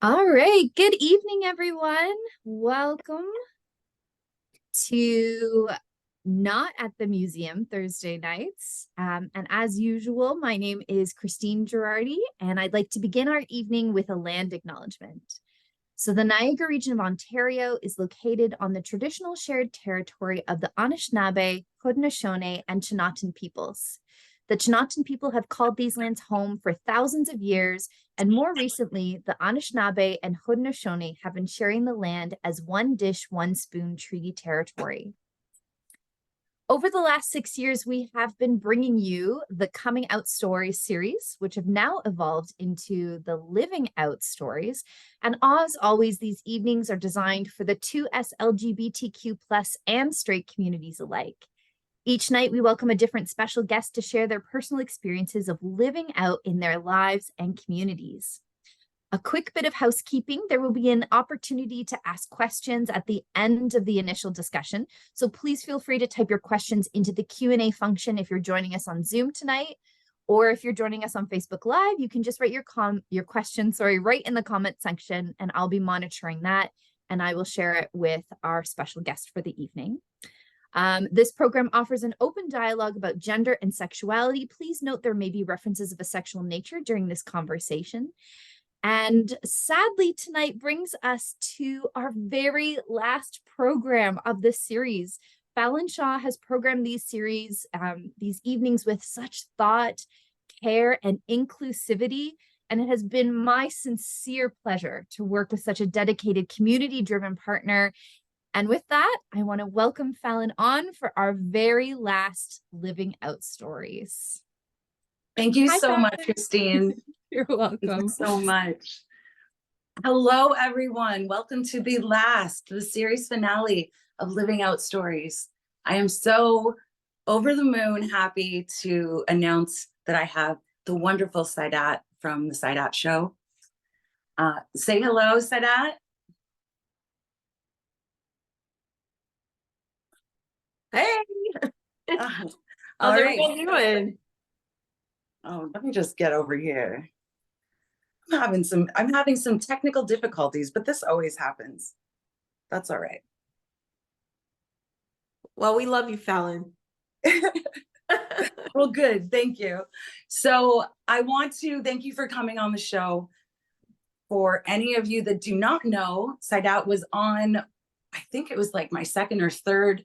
All right. Good evening, everyone. Welcome to Not at the Museum Thursday nights. And as usual, my name is Christine Girardi, and I'd like to begin our evening with a land acknowledgement. So the Niagara region of Ontario is located on the traditional shared territory of the Anishinaabe, Haudenosaunee, and Chinootan peoples. The Chinootan people have called these lands home for thousands of years, and more recently, the Anishinaabe and Haudenosaunee have been sharing the land as one dish, one spoon treaty territory. Over the last 6 years, we have been bringing you the Coming Out Stories series, which have now evolved into the Living Out Stories. And as always, these evenings are designed for the 2S LGBTQ plus and straight communities alike. Each night, we welcome a different special guest to share their personal experiences of living out in their lives and communities. A quick bit of housekeeping. There will be an opportunity to ask questions at the end of the initial discussion. So please feel free to type your questions into the Q&A function if you're joining us on Zoom tonight. Or if you're joining us on Facebook Live, you can just write your question, right in the comment section, and I'll be monitoring that. And I will share it with our special guest for the evening. This program offers an open dialogue about gender and sexuality. Please note there may be references of a sexual nature during this conversation. And sadly, tonight brings us to our very last program of this series. Falynn Shaw has programmed these evenings with such thought, care, and inclusivity. And it has been my sincere pleasure to work with such a dedicated, community-driven partner. And with that, I want to welcome Falynn on for our very last Living Out Stories. Thank you so much, Christine. You're welcome. Thank you so much. Hello, everyone. Welcome to the series finale of Living Out Stories. I am so over the moon happy to announce that I have the wonderful Saidat from the Saidat Show. Say hello, Saidat. Hey, How's everyone doing? Oh, let me just get over here. I'm having some technical difficulties, but this always happens. That's all right. Well, we love you, Falynn. Well, good. Thank you. So I want to thank you for coming on the show. For any of you that do not know, Saidat was on, I think it was like my second or third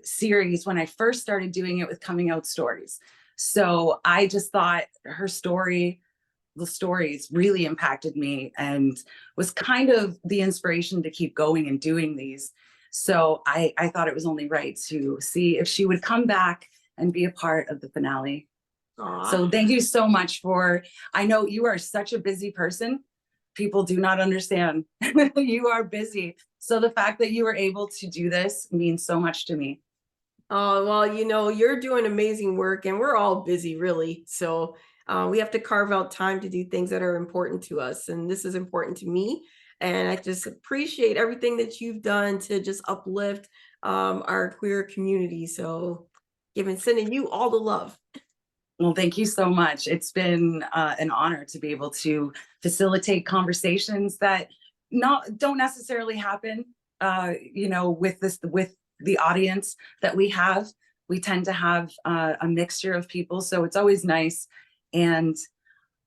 series when I first started doing it with Coming Out Stories. So I just thought the stories really impacted me and was kind of the inspiration to keep going and doing these. So I thought it was only right to see if she would come back and be a part of the finale. Aww. So thank you so much I know you are such a busy person. People do not understand. You are busy. So the fact that you were able to do this means so much to me. Oh, well, you're doing amazing work and we're all busy, really. So we have to carve out time to do things that are important to us. And this is important to me. And I just appreciate everything that you've done to just uplift our queer community. So sending you all the love. Well, thank you so much. It's been an honor to be able to facilitate conversations that don't necessarily happen, with the audience that we have. We tend to have a mixture of people, so it's always nice. And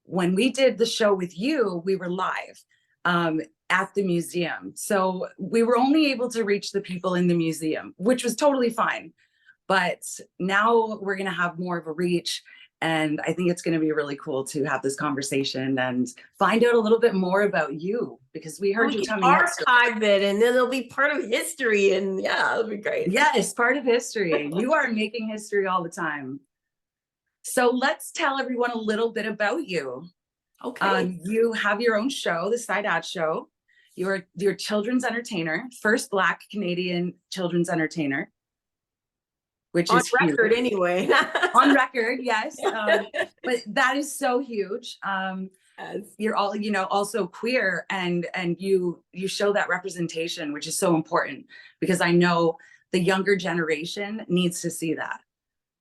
when we did the show with you, we were live at the museum. So we were only able to reach the people in the museum, which was totally fine. But now we're going to have more of a reach. And I think it's going to be really cool to have this conversation and find out a little bit more about you, because we heard you coming archive it, and then it'll be part of history. And yeah, it'll be great. Yes, part of history. You are making history all the time. So let's tell everyone a little bit about you. Okay. You have your own show, the Saidat Show. You're children's entertainer, first Black Canadian children's entertainer. Which on is record huge. Anyway. On record, yes. But that is so huge. Yes. You're all, also queer, and you show that representation, which is so important, because I know the younger generation needs to see that,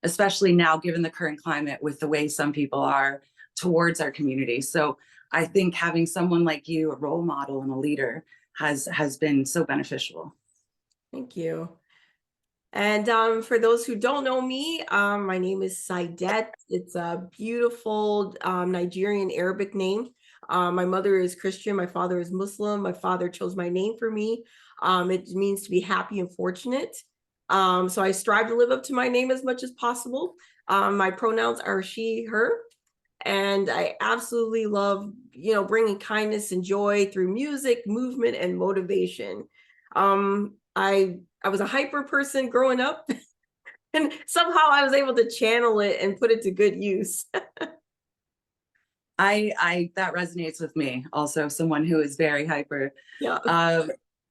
especially now, given the current climate with the way some people are towards our community. So I think having someone like you, a role model and a leader, has been so beneficial. Thank you. And for those who don't know me, my name is Saidat. It's a beautiful Nigerian Arabic name. My mother is Christian. My father is Muslim. My father chose my name for me. It means to be happy and fortunate. So I strive to live up to my name as much as possible. My pronouns are she, her. And I absolutely love, bringing kindness and joy through music, movement, and motivation. I was a hyper person growing up, and somehow I was able to channel it and put it to good use. I that resonates with me. Also, someone who is very hyper. Yeah.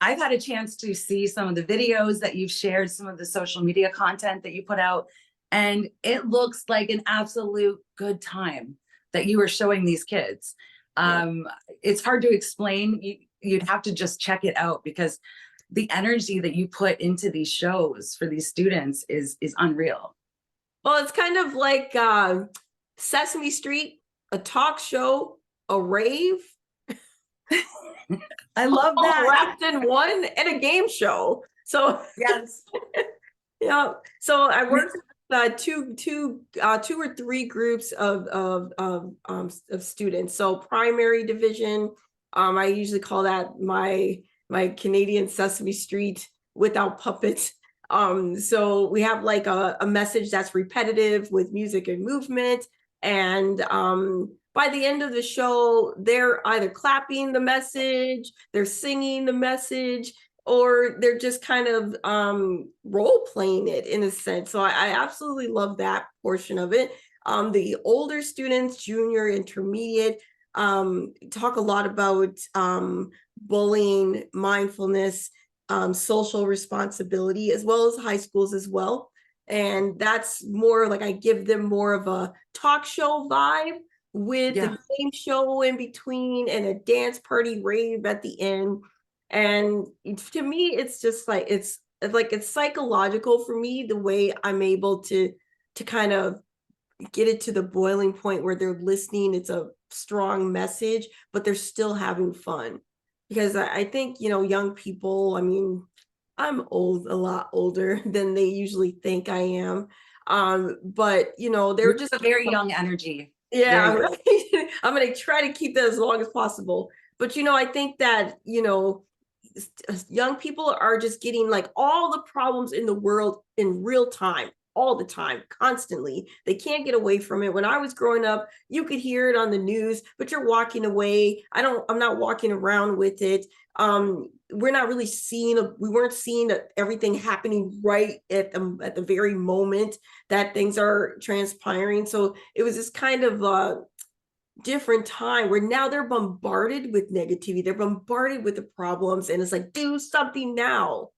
I've had a chance to see some of the videos that you've shared, some of the social media content that you put out, and it looks like an absolute good time that you are showing these kids. It's hard to explain. You'd have to just check it out, because the energy that you put into these shows for these students is unreal. Well, it's kind of like Sesame Street, a talk show, a rave. I love all that. wrapped in one, and a game show. So Yes. yeah. So I worked with two or three groups of students. So primary division, I usually call that my Canadian Sesame Street without puppets. So we have like a message that's repetitive with music and movement. And by the end of the show, they're either clapping the message, they're singing the message, or they're just kind of role playing it in a sense. So I absolutely love that portion of it. The older students, junior, intermediate, talk a lot about bullying, mindfulness, social responsibility, as well as high schools as well. And that's more like I give them more of a talk show vibe with the game show in between and a dance party rave at the end. And to me, it's just like it's psychological for me, the way I'm able to kind of get it to the boiling point where they're listening. It's a strong message, but they're still having fun. Because I think, young people, I mean, I'm a lot older than they usually think I am. But they're just a very young energy. Yeah, right. I'm going to try to keep that as long as possible. But, I think that, young people are just getting like all the problems in the world in real time, all the time, constantly. They can't get away from it. When I was growing up, you could hear it on the news, but you're walking away. I'm not walking around with it. We're not really we weren't seeing everything happening right at the very moment that things are transpiring. So it was this kind of different time where now they're bombarded with negativity. They're bombarded with the problems, and it's like, do something now.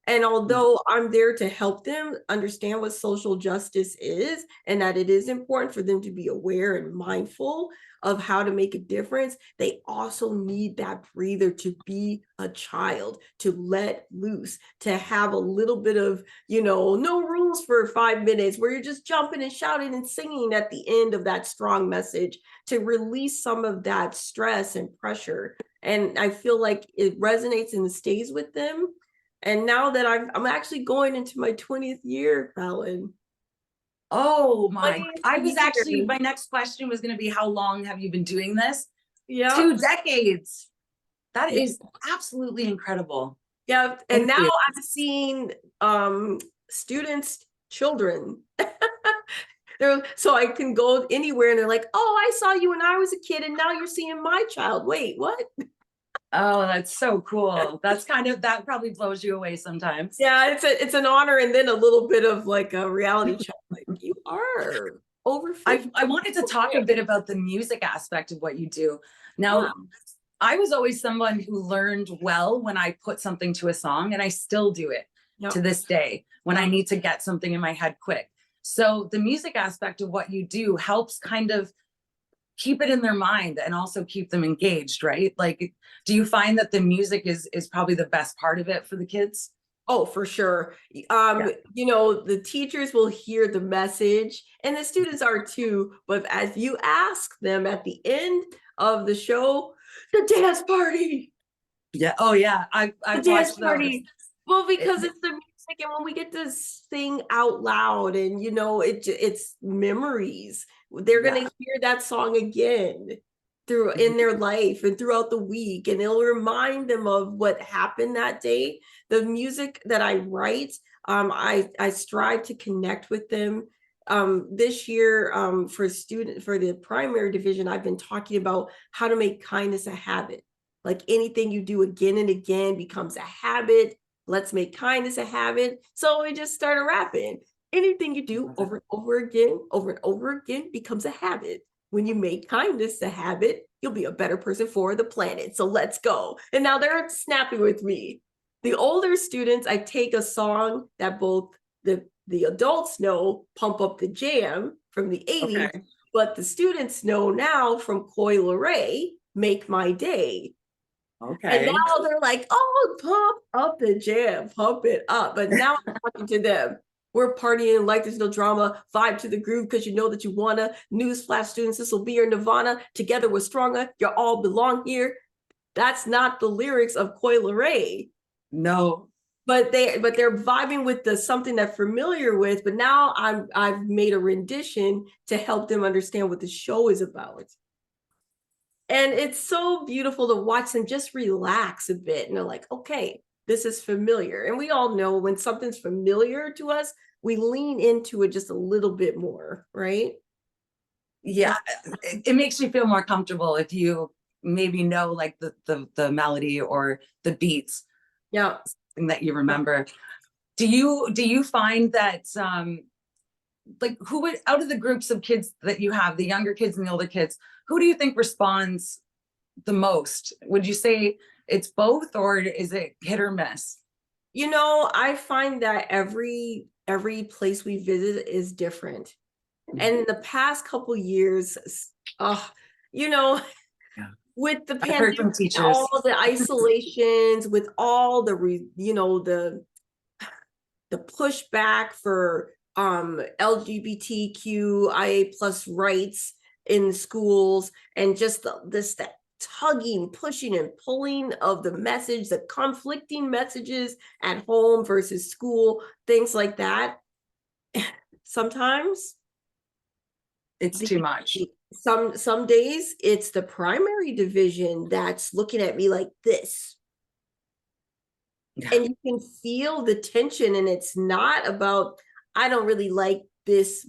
And although I'm there to help them understand what social justice is, and that it is important for them to be aware and mindful of how to make a difference, they also need that breather to be a child, to let loose, to have a little bit of, no rules for 5 minutes where you're just jumping and shouting and singing at the end of that strong message, to release some of that stress and pressure. And I feel like it resonates and it stays with them. And now that I'm actually going into my 20th year, Falynn. Oh my, my next question was going to be, how long have you been doing this? Yeah. 2 decades. That is absolutely incredible. Yeah. And now I'm seeing students, children. So I can go anywhere and they're like, oh, I saw you when I was a kid and now you're seeing my child. Wait, what? Oh, that's so cool. That probably blows you away sometimes. Yeah, it's an honor, and then a little bit of like a reality check. Like, you are over 50. I wanted to talk a bit about the music aspect of what you do. Now, I was always someone who learned well when I put something to a song, and I still do it to this day when I need to get something in my head quick. So the music aspect of what you do helps kind of keep it in their mind and also keep them engaged, right? Like, do you find that the music is probably the best part of it for the kids? Oh, for sure. Yeah. You know, the teachers will hear the message and the students are too, but as you ask them at the end of the show, the dance party, Yeah. Oh yeah. the I've dance watched those. party. Well, It- because it's the music, and when we get to sing out loud, and you know, it's memories. They're yeah. gonna hear that song again through in their life and throughout the week, and it'll remind them of what happened that day. The music that I write, I strive to connect with them. This year, for the primary division, I've been talking about how to make kindness a habit. Like anything you do again and again becomes a habit. Let's make kindness a habit. So we just started rapping. Anything you do over and over again becomes a habit. When you make kindness a habit, you'll be a better person for the planet. So let's go. And now they're snapping with me. The older students, I take a song that both the adults know, Pump Up the Jam from the 80s, Okay. but the students know now from Coi Leray, Make My Day. And Okay. now they're like, oh, pump up the jam, pump it up. But now I'm talking to them. We're partying like there's no drama, vibe to the groove because you know that you wanna. Newsflash, students, this will be your nirvana. Together we're stronger. You all belong here. That's not the lyrics of Coi Leray. No. But they're vibing with the something they're familiar with. But now I've made a rendition to help them understand what the show is about. And it's so beautiful to watch them just relax a bit. And they're like, okay, this is familiar. And we all know when something's familiar to us, we lean into it just a little bit more, right? Yeah. It makes you feel more comfortable if you maybe know like the melody or the beats, Yeah. and that you remember. Do you find that like who would, out of the groups of kids that you have, the younger kids and the older kids, who do you think responds the most? Would you say it's both, or is it hit or miss? You know, I find that every place we visit is different. And in the past couple years, you know, Yeah. with the I've heard from pandemic, teachers. all the isolations, with all the you know, the pushback for LGBTQIA plus rights in schools, and just that tugging, pushing, and pulling of the message, the conflicting messages at home versus school, things like that. Sometimes It's too much. some days it's the primary division that's looking at me like this. Yeah. And you can feel the tension, and it's not about I don't really like this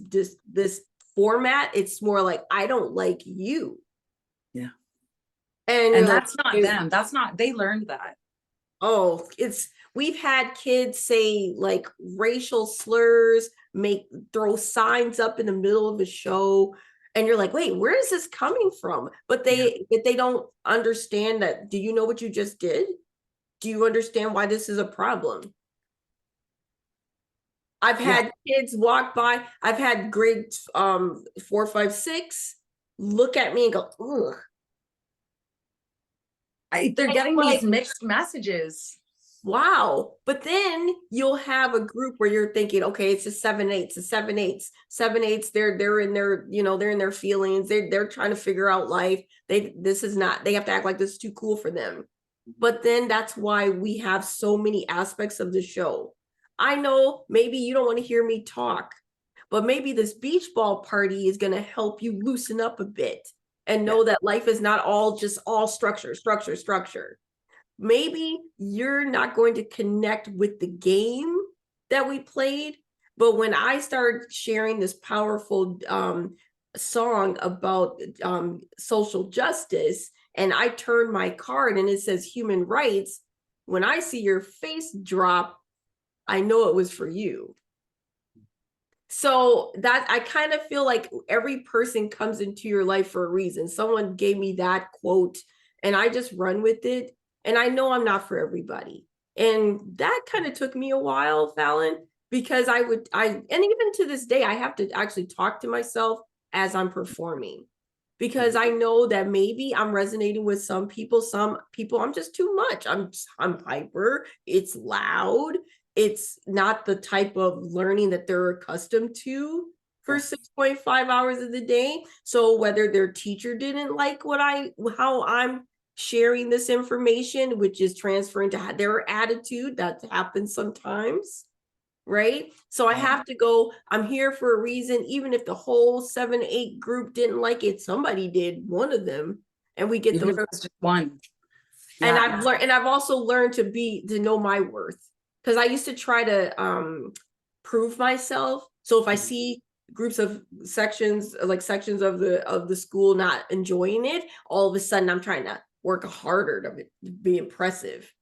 format. It's more like I don't like you. Yeah. And And you're like, that's not them. That's not, they learned that. oh, we've had kids say like racial slurs, throw signs up in the middle of a show, and you're like, wait, where is this coming from? But they don't understand that. Do you know what you just did? Do you understand why this is a problem? I've had kids walk by. I've had grade 4, 5, 6 look at me and go, ugh. They're getting like, these mixed messages. Wow. But then you'll have a group where you're thinking, okay, it's a 7/8, a 7/8, 7/8. They're in their, you know, they're in their feelings. They're trying to figure out life. They have to act like this is too cool for them. But then that's why we have so many aspects of the show. I know maybe you don't want to hear me talk, but maybe this beach ball party is going to help you loosen up a bit and know that life is not all structure, structure, structure. Maybe you're not going to connect with the game that we played, but when I started sharing this powerful song about social justice, and I turn my card and it says human rights, when I see your face drop, I know it was for you. So that I kind of feel like every person comes into your life for a reason. Someone gave me that quote and I just run with it. And I know I'm not for everybody. And that kind of took me a while, Falynn, because and even to this day, I have to actually talk to myself as I'm performing, because I know that maybe I'm resonating with some people I'm just too much. I'm hyper, it's loud, it's not the type of learning that they're accustomed to for 6.5 hours of the day. So whether their teacher didn't like how I'm sharing this information, which is transferring to their attitude, that happens sometimes, right? So I have to go, I'm here for a reason, even if the whole 7-8 group didn't like it, somebody did, one of them, and we get Even those. if it's just one. And Yeah. I've learned, and I've also learned to know my worth, because I used to try to prove myself. So if I see groups of sections of the school not enjoying it, all of a sudden I'm trying to work harder to be impressive.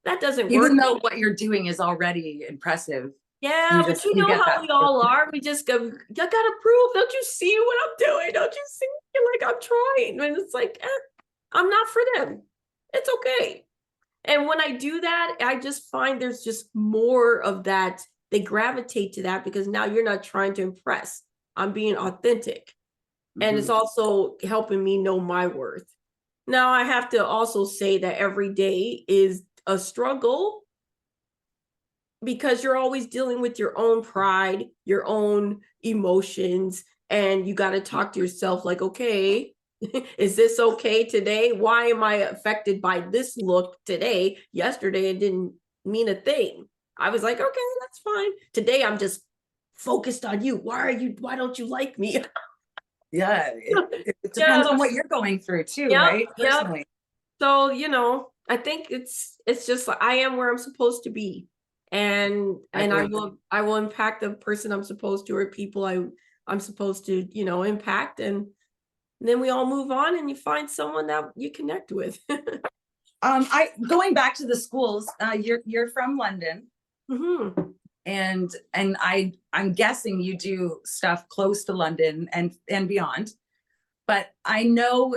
That doesn't work. Even though what you're doing is already impressive. Yeah, but you know how we all are. We just go, you gotta prove. Don't you see what I'm doing? Don't you see? Like, I'm trying. And it's like, I'm not for them. It's okay. And when I do that, I just find there's just more of that. They gravitate to that because now you're not trying to impress. I'm being authentic. And it's also helping me know my worth. Now, I have to also say that every day is a struggle, because you're always dealing with your own pride, your own emotions, and you got to talk to yourself like, okay, is this okay today? Why am I affected by this look today? Yesterday, it didn't mean a thing. I was like, okay, that's fine. Today, I'm just focused on you. Why don't you like me? Yeah, it depends on what you're going through too, right? Personally. So, I think it's just I am where I'm supposed to be. And I will impact the person I'm supposed to, or people I'm supposed to, impact. And then we all move on and you find someone that you connect with. Going back to the schools, you're from London. And I'm guessing you do stuff close to London and beyond. But I know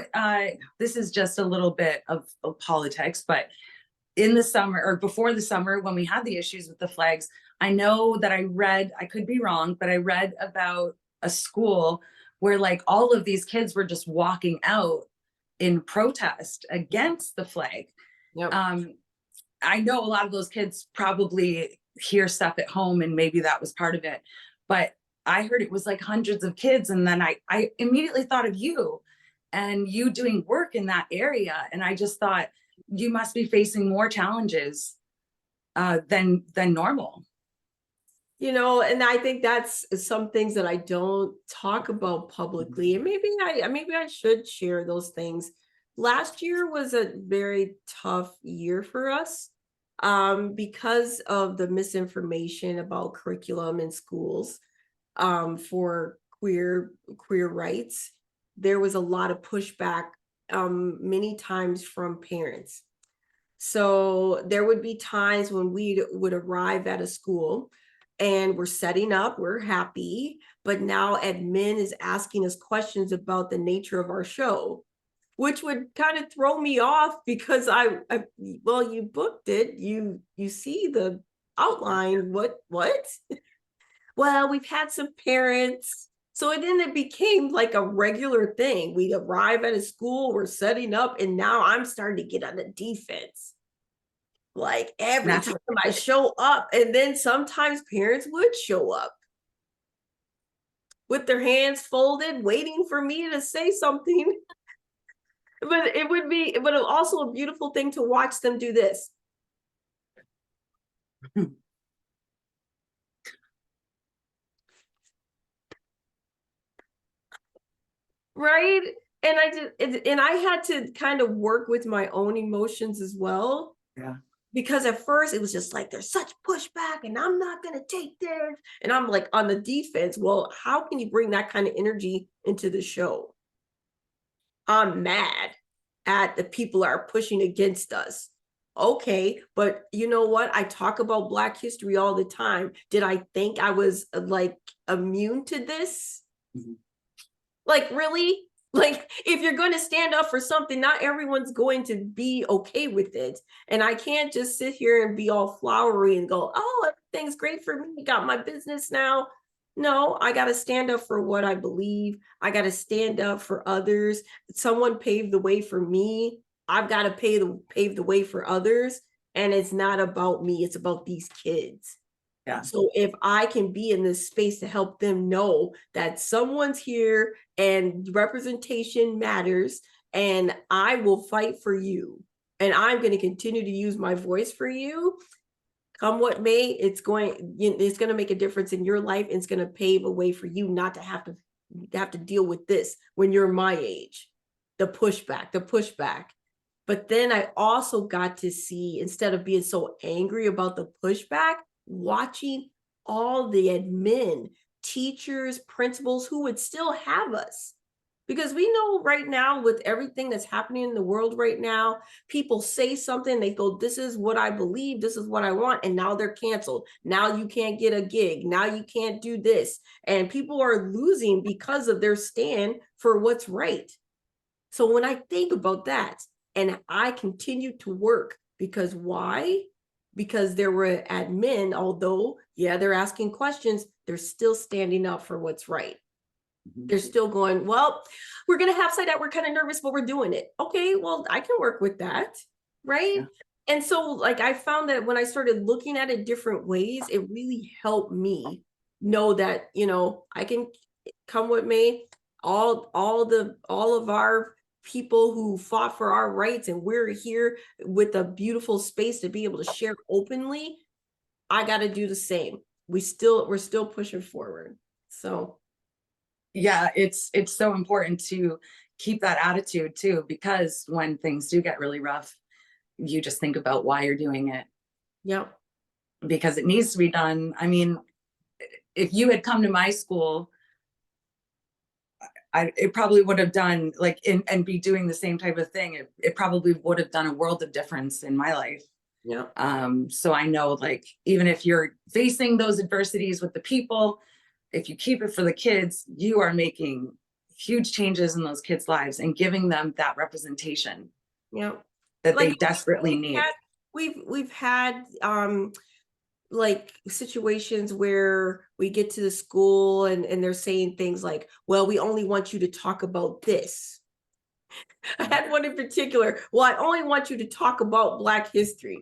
this is just a little bit of politics, but in the summer or before the summer, when we had the issues with the flags, I know that I could be wrong, but I read about a school where like all of these kids were just walking out in protest against the flag. Yep. I know a lot of those kids probably hear stuff at home and maybe that was part of it, but I heard it was like hundreds of kids. And then I immediately thought of you and you doing work in that area. And I just thought you must be facing more challenges than normal. And I think that's some things that I don't talk about publicly. And maybe I should share those things. Last year was a very tough year for us because of the misinformation about curriculum in schools for queer rights. There was a lot of pushback many times from parents. So there would be times when we would arrive at a school and we're setting up, we're happy, but now admin is asking us questions about the nature of our show, which would kind of throw me off because well, you booked it, you see the outline, what? Well, we've had some parents. So then it became like a regular thing. We'd arrive at a school, we're setting up, and now I'm starting to get on the defense. Like every time I show up, and then sometimes parents would show up with their hands folded, waiting for me to say something. But it was also a beautiful thing to watch them do this. Right? And I had to kind of work with my own emotions as well. Yeah. Because at first it was just like, there's such pushback and I'm not going to take this. And I'm like on the defense. Well, how can you bring that kind of energy into the show? I'm mad at the people that are pushing against us. Okay, but you know what? I talk about Black history all the time. Did I think I was like immune to this? Like, really? Like, if you're going to stand up for something, not everyone's going to be okay with it. And I can't just sit here and be all flowery and go, oh, everything's great for me. Got my business now. No, I got to stand up for what I believe. I got to stand up for others. Someone paved the way for me. I've got to pave the way for others. and it's not about me, it's about these kids. Yeah. So if I can be in this space to help them know that someone's here and representation matters, and I will fight for you, and I'm going to continue to use my voice for you, come what may, it's going to make a difference in your life. It's going to pave a way for you not to have to deal with this when you're my age. The pushback. But then I also got to see, instead of being so angry about the pushback, watching all the admin, teachers, principals who would still have us. Because we know right now, with everything that's happening in the world right now, people say something, they go, this is what I believe, this is what I want, and now they're canceled. Now you can't get a gig. Now you can't do this. And people are losing because of their stand for what's right. So when I think about that, and I continue to work, because why? Because there were admin, although, yeah, they're asking questions, they're still standing up for what's right. They're still going, well, we're going to have Saidat. We're kind of nervous, but we're doing it. Okay, well, I can work with that. Right. Yeah. And so, like, I found that when I started looking at it different ways, it really helped me know that, I can come what may, all of our people who fought for our rights, and we're here with a beautiful space to be able to share openly. I got to do the same. We're still pushing forward. So yeah, it's so important to keep that attitude too, because when things do get really rough, you just think about why you're doing it. Yeah. Because it needs to be done. I mean, if you had come to my school, it probably would have done and be doing the same type of thing. It probably would have done a world of difference in my life. Yeah. So I know, even if you're facing those adversities with the people, if you keep it for the kids, you are making huge changes in those kids' lives and giving them that representation. Yeah. That they desperately need. We've had situations where we get to the school and they're saying things like, well, we only want you to talk about this. I had one in particular. Well, I only want you to talk about Black history.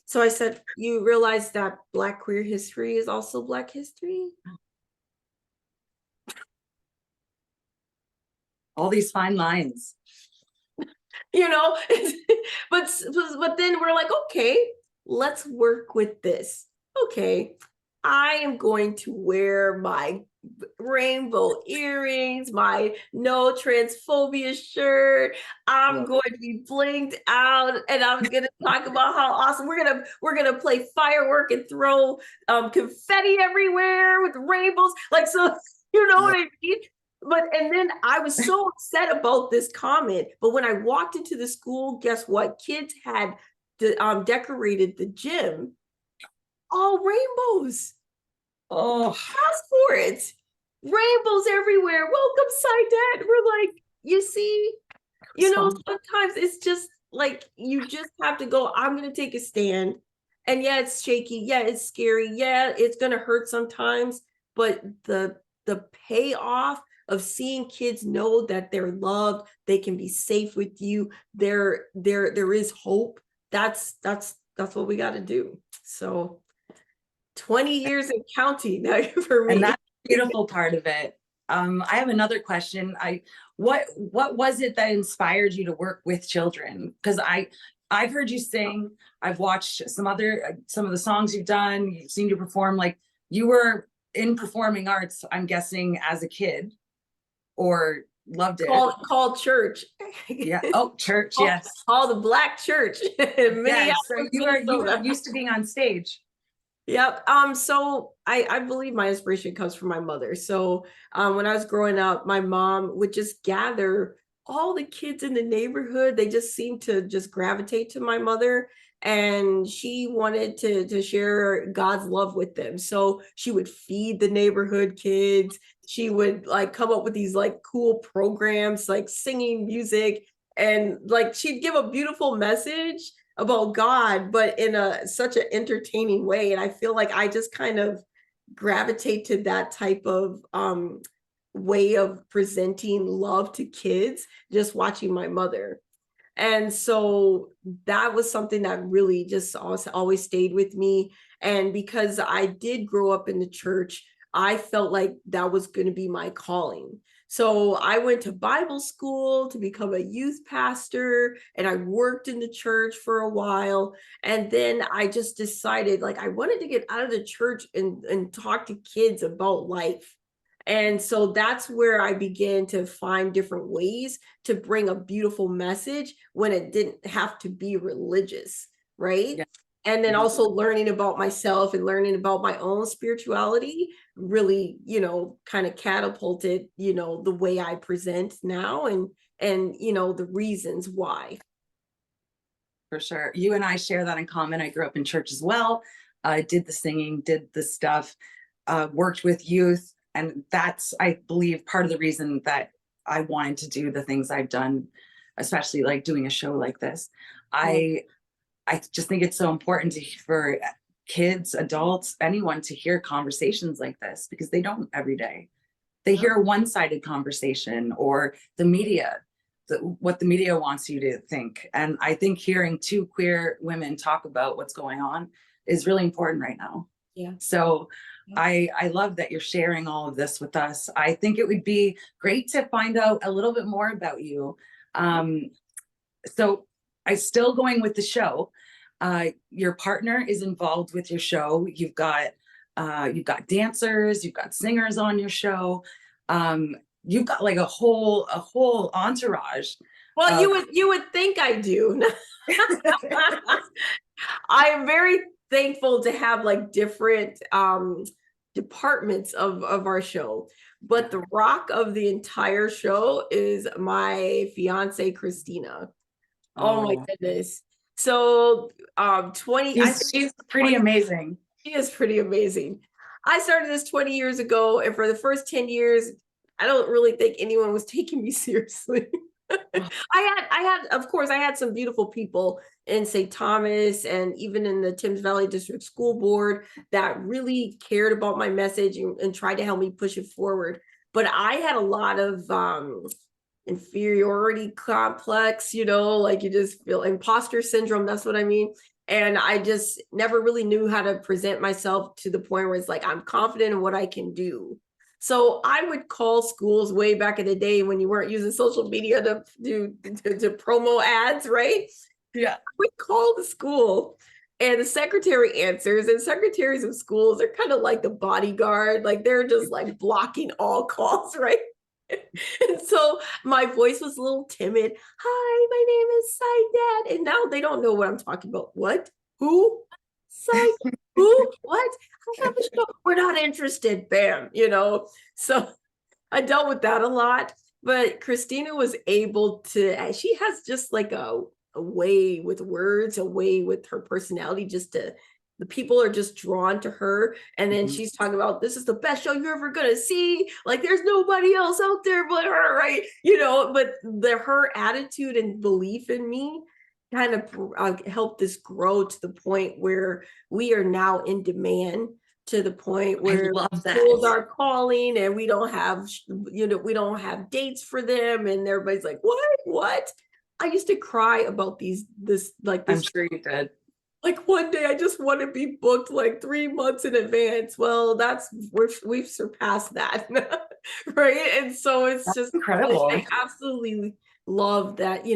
So I said, you realize that Black queer history is also Black history? All these fine lines. But then we're like, okay, let's work with this. Okay, I am going to wear my rainbow earrings, my no transphobia shirt. I'm going to be blinged out, and I'm going to talk about how awesome we're gonna play firework and throw confetti everywhere with rainbows. So what I mean? And then I was so upset about this comment. But when I walked into the school, guess what? Kids had decorated the gym all rainbows. Oh, ask for it. Rainbows everywhere. Welcome, Saidat. We're like, you see, sometimes it's just like, you just have to go, I'm going to take a stand. And yeah, it's shaky. Yeah, it's scary. Yeah, it's going to hurt sometimes. But the payoff of seeing kids know that they're loved, they can be safe with you, there is hope. That's what we got to do. So 20 years and counting now for me. And that's the beautiful part of it. I have another question. What was it that inspired you to work with children? Because I've heard you sing. I've watched some of the songs you've done. You've seen you perform. You were in performing arts, I'm guessing, as a kid, or loved it. Called church. Yeah. Oh, church. Yes. All the Black church. Yeah. So you were used to being on stage. Yep. So I believe my inspiration comes from my mother. So when I was growing up, my mom would just gather all the kids in the neighborhood. They just seemed to just gravitate to my mother, and she wanted to share God's love with them. So she would feed the neighborhood kids. She would come up with these cool programs, singing music, and she'd give a beautiful message about God, but in such an entertaining way. And I feel like I just kind of gravitate to that type of way of presenting love to kids, just watching my mother. And so that was something that really just always stayed with me. And because I did grow up in the church, I felt like that was going to be my calling. So I went to Bible school to become a youth pastor, and I worked in the church for a while. And then I just decided like I wanted to get out of the church and talk to kids about life. And so that's where I began to find different ways to bring a beautiful message when it didn't have to be religious, right? Yeah. And then Mhm. also learning about myself and learning about my own spirituality really, kind of catapulted, the way I present now and the reasons why. For sure. You and I share that in common. I grew up in church as well. I did the singing, did the stuff, worked with youth. And that's, I believe, part of the reason that I wanted to do the things I've done, especially like doing a show like this. I just think it's so important for kids, adults, anyone to hear conversations like this because they don't every day. They hear a one-sided conversation or the media, what the media wants you to think. And I think hearing two queer women talk about what's going on is really important right now. Yeah. So Yeah. I love that you're sharing all of this with us. I think it would be great to find out a little bit more about you. So I still going with the show. Your partner is involved with your show. You've got dancers, you've got singers on your show. You've got like a whole entourage. Well, you would think I do. I am very thankful to have like different departments of our show. But the rock of the entire show is my fiance Christina. Oh my goodness. So 20 She's pretty amazing. She is pretty amazing. I started this 20 years ago, and for the first 10 years, I don't really think anyone was taking me seriously. Of course, I had some beautiful people in St. Thomas and even in the Thames Valley District School Board that really cared about my message and tried to help me push it forward. But I had a lot of inferiority complex, like you just feel imposter syndrome. That's what I mean. And I just never really knew how to present myself to the point where it's like, I'm confident in what I can do. So I would call schools way back in the day when you weren't using social media to promo ads, right? Yeah. I would call the school and the secretary answers, and secretaries of schools are kind of like the bodyguard, like they're just like blocking all calls, right? And so my voice was a little timid. Hi, my name is Saidat. And now they don't know what I'm talking about. What? Who? Saidat? Who? What? I have a show. We're not interested. Bam, So I dealt with that a lot. But Christina was able to, she has just like a way with words, a way with her personality, the people are just drawn to her. And then she's talking about, this is the best show you're ever gonna see. Like there's nobody else out there but her, right? But her attitude and belief in me kind of helped this grow to the point where we are now in demand, to the point where schools are calling and we don't have dates for them, and everybody's like, what? I used to cry about this. I'm sure you did. Like one day I just want to be booked like 3 months in advance. Well, we've surpassed that. Right. And so it's just incredible. I absolutely love that,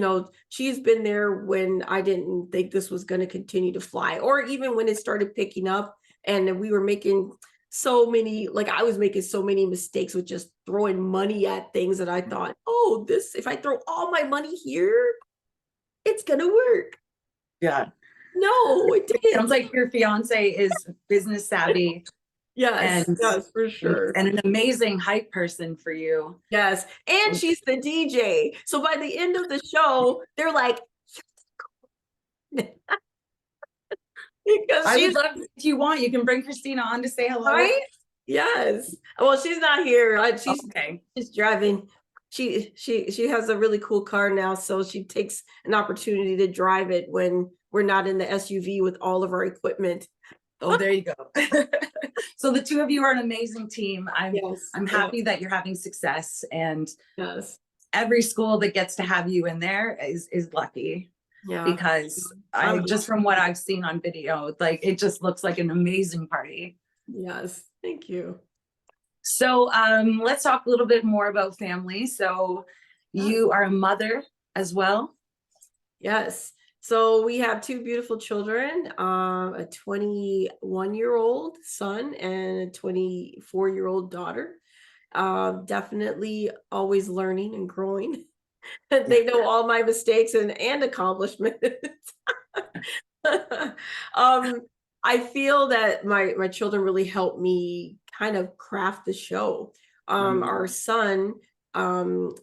she's been there when I didn't think this was going to continue to fly, or even when it started picking up and we were making I was making so many mistakes with just throwing money at things that I thought, if I throw all my money here, it's going to work. Yeah. No, it didn't. Sounds like your fiance is business savvy. Yes, for sure. And an amazing hype person for you. Yes. And she's the DJ. So by the end of the show, they're like, I would love, if you want, you can bring Christina on to say hello. Right? Yes. Well, she's not here. She's driving. She has a really cool car now, so she takes an opportunity to drive it when we're not in the SUV with all of our equipment. Oh, there you go. So the two of you are an amazing team. I'm happy that you're having success, and every school that gets to have you in there is lucky, Yeah. because I I'm just, from what I've seen on video, like it just looks like an amazing party. Yes, thank you. So let's talk a little bit more about family. So you are a mother as well. Yes. So we have two beautiful children, a 21-year-old son and a 24-year-old daughter. Definitely always learning and growing. They know all my mistakes and accomplishments. um, I feel that my children really helped me kind of craft the show. Our son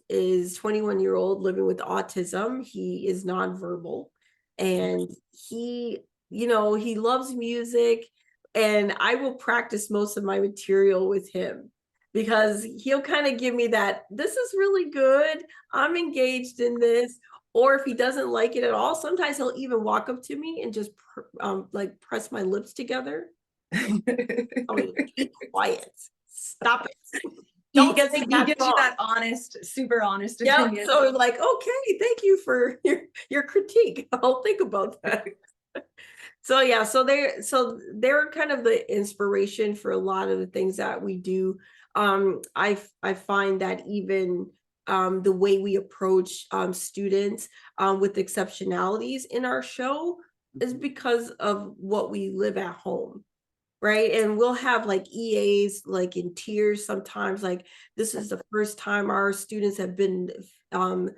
is 21-year-old living with autism. He is nonverbal, and he, he loves music, and I will practice most of my material with him because he'll kind of give me that, this is really good. I'm engaged in this. Or if he doesn't like it at all, sometimes he'll even walk up to me and just like press my lips together. I mean, be quiet. Stop it. He Don't gives sing he that gives you song. that honest, super honest Yep. opinion. So like, okay, thank you for your critique. I'll think about that. So yeah, they're kind of the inspiration for a lot of the things that we do. I find that even the way we approach students with exceptionalities in our show is because of what we live at home, right? And we'll have like EAs like in tears sometimes, like this is the first time our students have been um,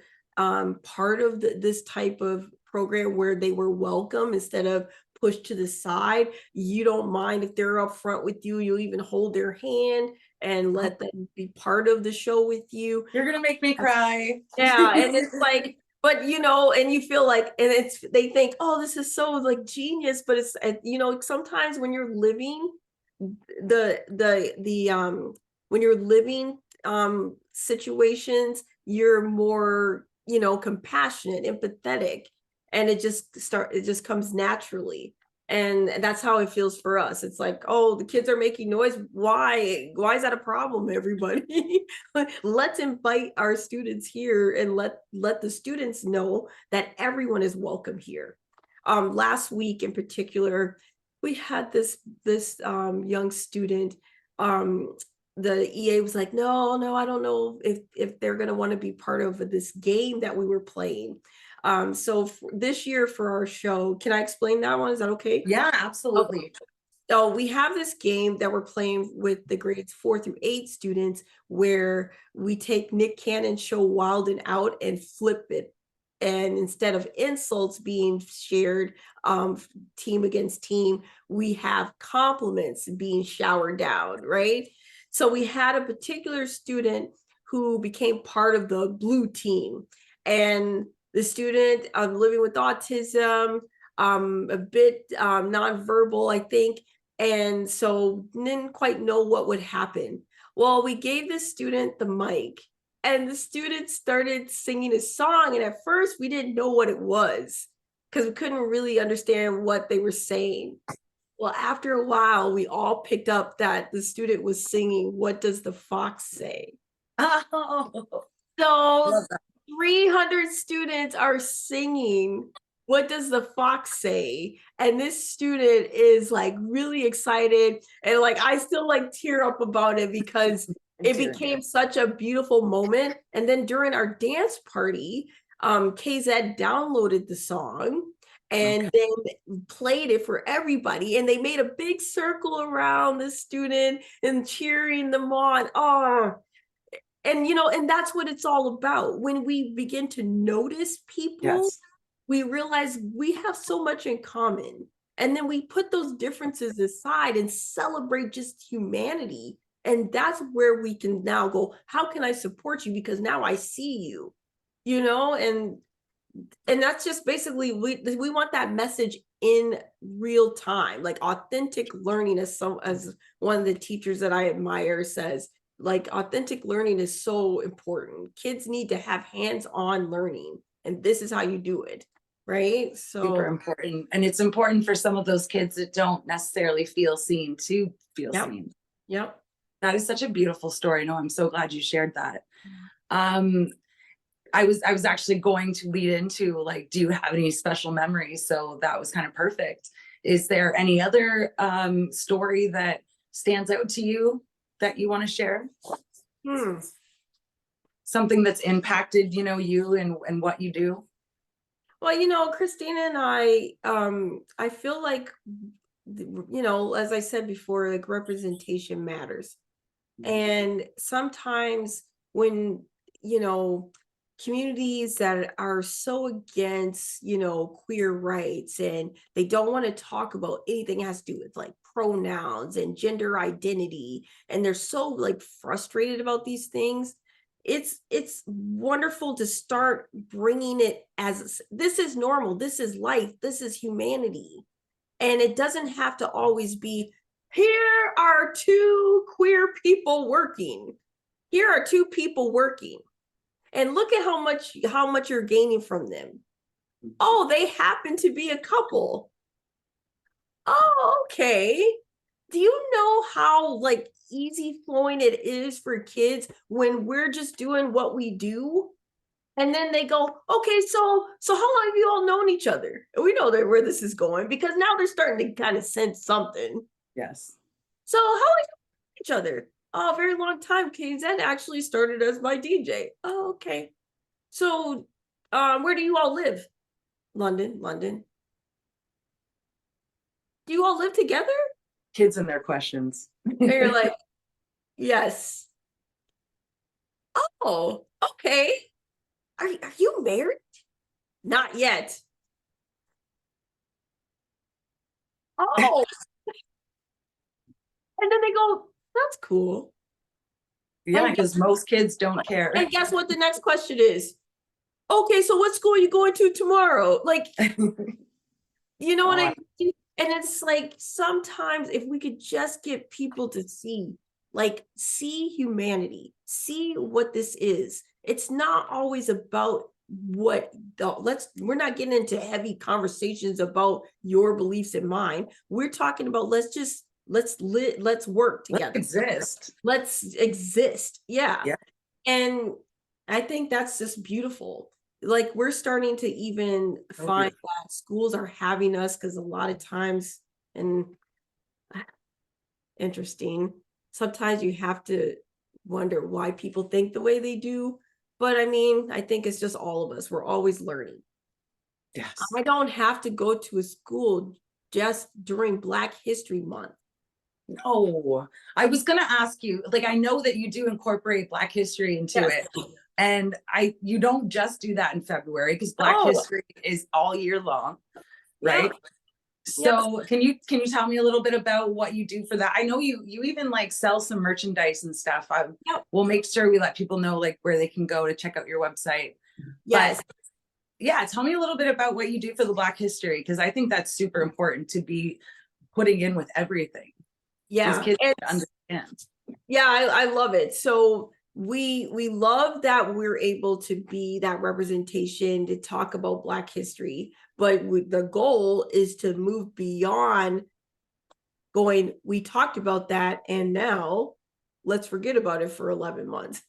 part of this type of program where they were welcome instead of pushed to the side. You don't mind if they're up front with you. You'll even hold their hand and let them be part of the show with you. You're gonna make me cry. Yeah, and it's like, but and you feel like, and they think, oh, this is so like genius, but it's sometimes when you're living the when you're living situations, you're more compassionate, empathetic, and it just comes naturally. And that's how it feels for us. It's like, oh, the kids are making noise. Why is that a problem, everybody? Let's invite our students here and let the students know that everyone is welcome here. Last week in particular, we had this young student. The EA was like, no, I don't know if they're going to want to be part of this game that we were playing. So this year for our show, can I explain that one? Is that okay? Yeah, Okay. absolutely. So we have this game that we're playing with the grades 4 through 8 students, where we take Nick Cannon's show Wild and Out and flip it. And instead of insults being shared, team against team, we have compliments being showered down, right? So we had a particular student who became part of the blue team. And the student living with autism, a bit nonverbal, I think, and so didn't quite know what would happen. Well, we gave the student the mic, and the student started singing a song, and at first we didn't know what it was because we couldn't really understand what they were saying. Well, after a while, we all picked up that the student was singing, "What Does the Fox Say?" Oh, So 300 students are singing, "What Does the Fox Say?" And this student is like really excited. And like, I still like tear up about it because it became such a beautiful moment. And then during our dance party, KZ downloaded the song and then played it for everybody. And they made a big circle around the student and cheering them on. Oh, and that's what it's all about. When we begin to notice people, yes. we realize we have so much in common. And then we put those differences aside and celebrate just humanity. And that's where we can now go, how can I support you? Because now I see you, and that's just basically, we want that message in real time, like authentic learning, as one of the teachers that I admire says, like authentic learning is so important. Kids need to have hands-on learning, and this is how you do it, right? Super important. And it's important for some of those kids that don't necessarily feel seen to feel seen. Yep. That is such a beautiful story. No, I'm so glad you shared that. I was actually going to lead into like, do you have any special memories? So that was kind of perfect. Is there any other story that stands out to you that you want to share? Hmm. Something that's impacted, you know, you and what you do? Well, Christina and I feel like, as I said before, like representation matters. And sometimes when, you know, communities that are so against, queer rights, and they don't want to talk about anything that has to do with like pronouns and gender identity, and they're so like frustrated about these things, it's wonderful to start bringing it as this is normal, this is life, this is humanity. And it doesn't have to always be, here are two queer people working. Here are two people working. And look at how much you're gaining from them. Oh, they happen to be a couple. Oh, okay. Do you know how like easy flowing it is for kids when we're just doing what we do? And then they go, okay, so how long have you all known each other? And we know that where this is going, because now they're starting to kind of sense something. Yes. So how long have you known each other? Oh, a very long time. KZ actually started as my DJ. Oh, okay. So where do you all live? London. Do you all live together? Kids and their questions. And you're like, yes. Oh, okay. Are you married? Not yet. Oh, and then they go, that's cool. Yeah, because most kids don't care. And guess what the next question is? Okay, so what school are you going to tomorrow? Like, you know what I mean? And it's like, sometimes if we could just get people to see humanity, see what this is. It's not always about we're not getting into heavy conversations about your beliefs and mine. We're talking about let's work together. Let's exist. Yeah. Yeah. And I think that's just beautiful. Like, we're starting to even find that schools are having us, because a lot of times, and interesting, sometimes you have to wonder why people think the way they do. But I mean, I think it's just all of us. We're always learning. Yes. I don't have to go to a school just during Black History Month. No, I was going to ask you, like, I know that you do incorporate Black history into it. And you don't just do that in February, because Black history is all year long, right? Yeah. So can you tell me a little bit about what you do for that? I know you even like sell some merchandise and stuff. We'll make sure we let people know like where they can go to check out your website. Yes. But yeah, tell me a little bit about what you do for the Black history, because I think that's super important to be putting in with everything. Yeah. Kids understand. Yeah, I love it. So we love that we're able to be that representation to talk about Black history, but the goal is to move beyond going, we talked about that, and now let's forget about it for 11 months,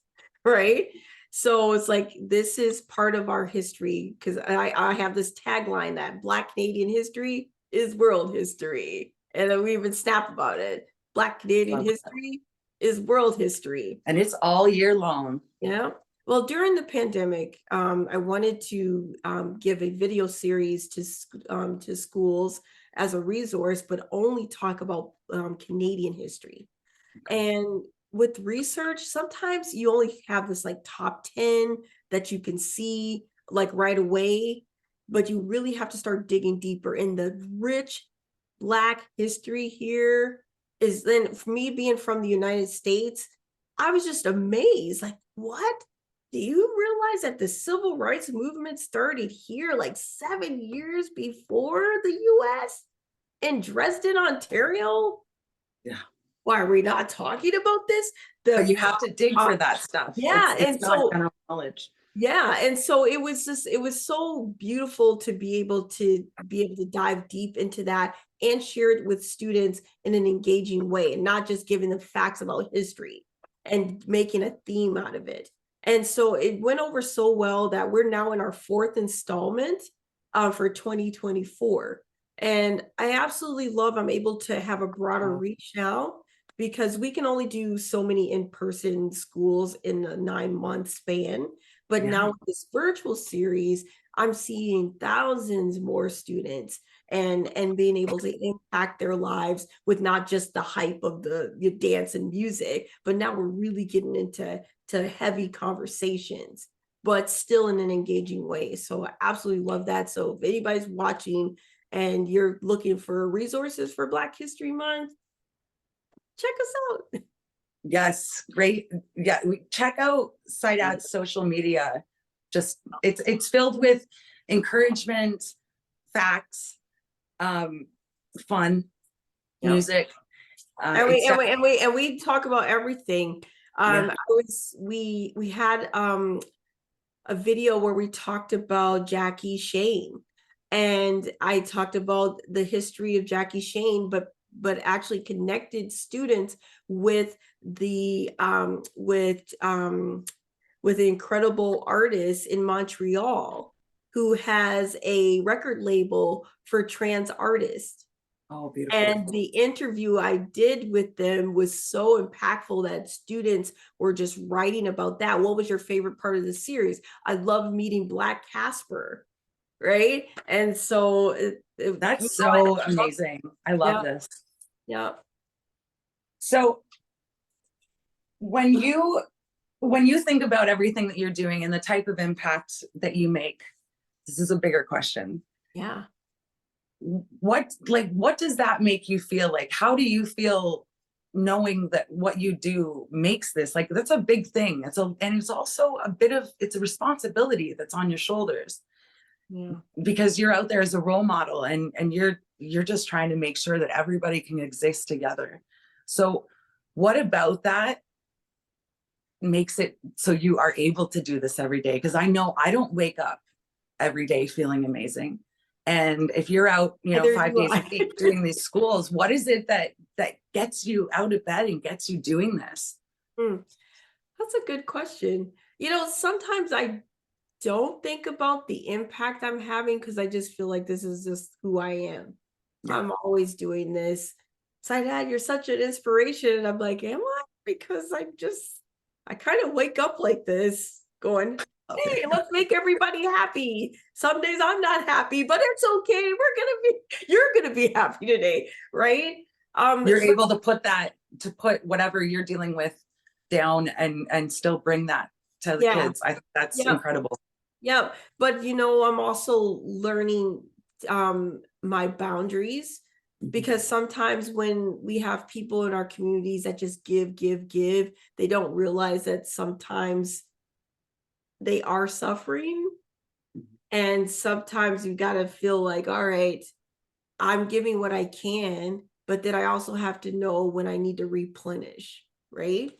right? So it's like, this is part of our history, because I have this tagline that Black Canadian history is world history. And then we even snap about it. Black Canadian history is world history. And it's all year long. Yeah. Well, during the pandemic, I wanted to give a video series to schools as a resource, but only talk about Canadian history. And with research, sometimes you only have this like top 10 that you can see like right away, but you really have to start digging deeper in the rich Black history here. Is then, for me being from the United States, I was just amazed. Like, what? Do you realize that the civil rights movement started here like 7 years before the US in Dresden, Ontario? Yeah. Why are we not talking about this? But you have to dig for that stuff. Yeah. It's not general knowledge. Yeah. And so it was so beautiful to be able to dive deep into that and share it with students in an engaging way, and not just giving them facts about history and making a theme out of it. And so it went over so well that we're now in our fourth installment for 2024. And I absolutely love I'm able to have a broader reach now, because we can only do so many in-person schools in a 9-month span. But Yeah. now with this virtual series, I'm seeing thousands more students and being able to impact their lives with not just the hype of the dance and music, but now we're really getting into heavy conversations, but still in an engaging way. So I absolutely love that. So if anybody's watching and you're looking for resources for Black History Month, check us out. Yes, great. Yeah, check out Saidat's social media. Just it's filled with encouragement, facts, fun, Yep. music. And we talk about everything. Yeah. We had a video where we talked about Jackie Shane, and I talked about the history of Jackie Shane, but actually connected students with the with an incredible artist in Montreal who has a record label for trans artists. Oh, beautiful. And the interview I did with them was so impactful that students were just writing about that. What was your favorite part of the series? I love meeting Black Casper, right? And so That's so amazing. I love this. Yeah. So when you think about everything that you're doing and the type of impact that you make, this is a bigger question. Yeah. What does that make you feel like? How do you feel knowing that what you do makes this? Like, that's a big thing. And it's also it's a responsibility that's on your shoulders. Yeah. Because you're out there as a role model, and you're just trying to make sure that everybody can exist together. So what about that makes it so you are able to do this every day? Because I know I don't wake up every day feeling amazing. And if you're out, 5 days a week doing these schools, what is it that gets you out of bed and gets you doing this? That's a good question. Sometimes I don't think about the impact I'm having because I just feel like this is just who I am. Yeah. I'm always doing this. Saidat, you're such an inspiration. And I'm like, am I? Because I kind of wake up like this going, hey, let's make everybody happy. Some days I'm not happy, but it's okay. You're gonna be happy today, right? You're able to put whatever you're dealing with down and still bring that to the kids. I think that's incredible. Yeah, but I'm also learning my boundaries, because sometimes when we have people in our communities that just give, they don't realize that sometimes they are suffering. And sometimes you got to feel like, all right, I'm giving what I can, but then I also have to know when I need to replenish, right?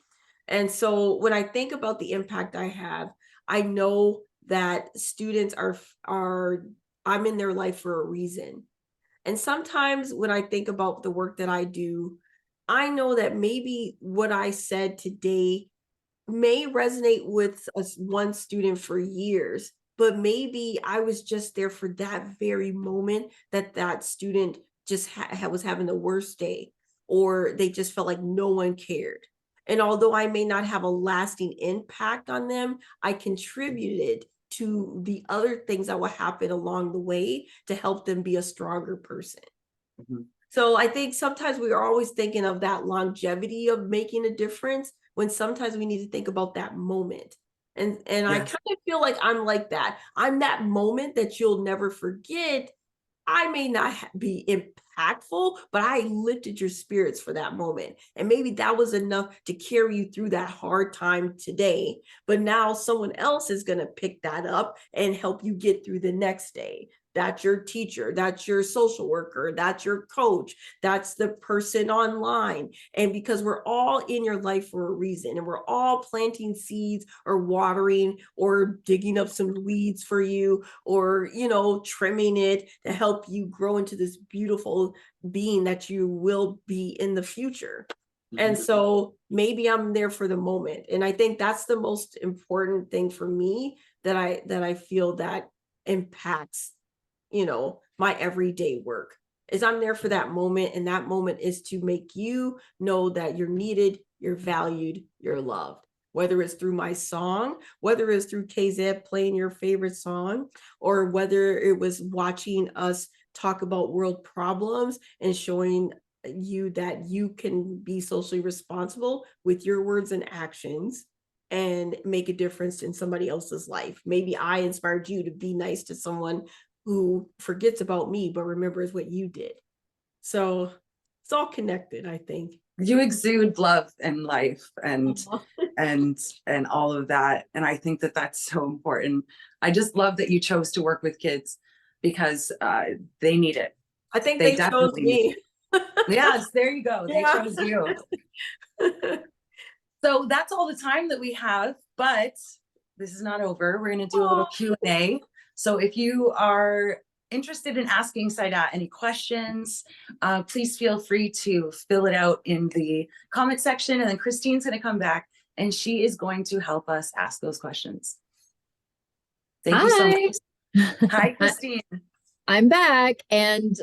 And so when I think about the impact I have, I know that students are I'm in their life for a reason. And sometimes when I think about the work that I do, I know that maybe what I said today may resonate with one student for years, but maybe I was just there for that very moment that student just was having the worst day, or they just felt like no one cared. And although I may not have a lasting impact on them, I contributed to the other things that will happen along the way to help them be a stronger person. So I think sometimes we are always thinking of that longevity of making a difference, when sometimes we need to think about that moment. And I kind of feel like I'm like that. I'm that moment that you'll never forget. I may not be impactful, but I lifted your spirits for that moment. And maybe that was enough to carry you through that hard time today. But now someone else is going to pick that up and help you get through the next day. That's your teacher, that's your social worker, that's your coach, that's the person online. And because we're all in your life for a reason, and we're all planting seeds or watering or digging up some weeds for you, or, trimming it to help you grow into this beautiful being that you will be in the future. And so maybe I'm there for the moment. And I think that's the most important thing for me that I feel that impacts, my everyday work, is I'm there for that moment. And that moment is to make you know that you're needed, you're valued, you're loved. Whether it's through my song, whether it's through KZ playing your favorite song, or whether it was watching us talk about world problems and showing you that you can be socially responsible with your words and actions and make a difference in somebody else's life. Maybe I inspired you to be nice to someone who forgets about me but remembers what you did. So it's all connected, I think. You exude love and life and all of that, and I think that that's so important. I just love that you chose to work with kids because they need it. I think They they chose definitely need me. it. Yes, there you go. They Yeah. chose you. So that's all the time that we have, but this is not over. We're going to do a little Q&A. So if you are interested in asking Saidat any questions, please feel free to fill it out in the comment section, and then Christine's going to come back and she is going to help us ask those questions. Thank you so much. Hi, Christine. I'm back, and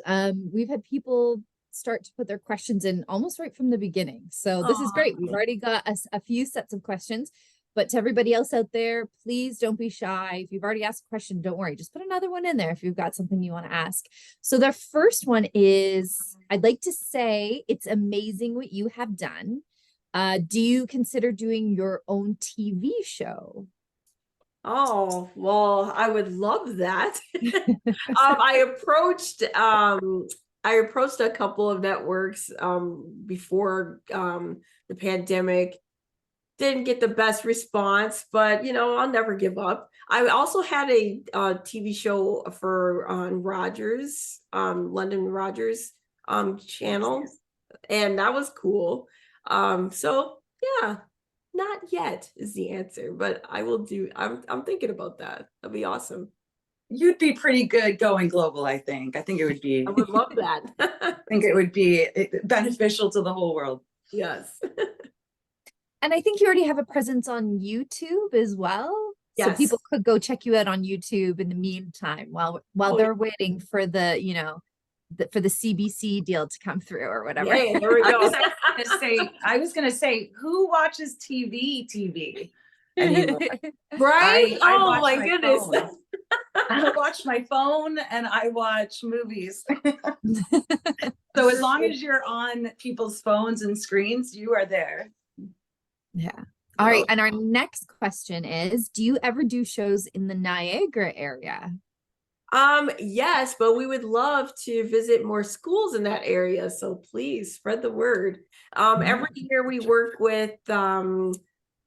we've had people start to put their questions in almost right from the beginning. So this is great. We've already got a few sets of questions, but to everybody else out there, please don't be shy. If you've already asked a question, don't worry. Just put another one in there if you've got something you want to ask. So the first one is, I'd like to say it's amazing what you have done. Do you consider doing your own TV show? Oh, well, I would love that. I approached a couple of networks before the pandemic. Didn't get the best response, but I'll never give up. I also had a TV show for on Rogers, London Rogers channel, and that was cool. So yeah, not yet is the answer, but I will do. I'm thinking about that. That'd be awesome. You'd be pretty good going global, I think. I think it would be. I would love that. I think it would be beneficial to the whole world. Yes. And I think you already have a presence on YouTube as well. Yes. So people could go check you out on YouTube in the meantime while they're waiting for the, for the CBC deal to come through or whatever. Yeah, there we go. I was gonna say, who watches TV anymore? Right? I my goodness. Phone. I watch my phone and I watch movies. So as long as you're on people's phones and screens, you are there. Yeah. All right. And our next question is, do you ever do shows in the Niagara area? Yes, but we would love to visit more schools in that area. So please spread the word. Every year we work with the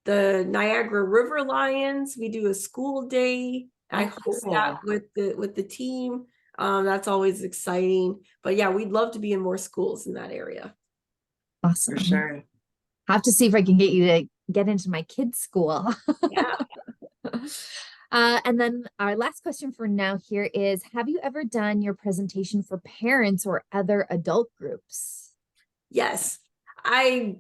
Niagara River Lions. We do a school day. I host that with the team. That's always exciting. But yeah, we'd love to be in more schools in that area. Awesome. For sure. Have to see if I can get you to get into my kids' school. Yeah. And then our last question for now here is, have you ever done your presentation for parents or other adult groups? Yes. I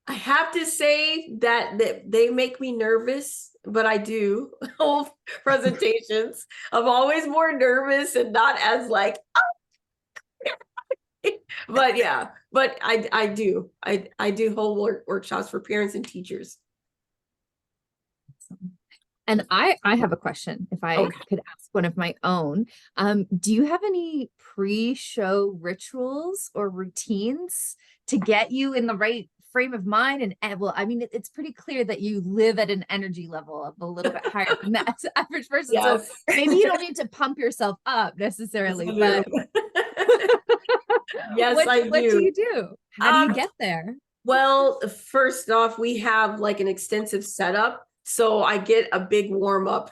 have to say that they make me nervous, but I do hold presentations. I'm always more nervous and not as like, but yeah, but I do hold workshops for parents and teachers. And I have a question, if I could ask one of my own. Do you have any pre-show rituals or routines to get you in the right frame of mind? And well, I mean, it's pretty clear that you live at an energy level of a little bit higher than that average person. Yes. So maybe you don't need to pump yourself up necessarily, but yes, I do. What do you do? How do you get there? Well, first off, we have like an extensive setup. So I get a big warm up,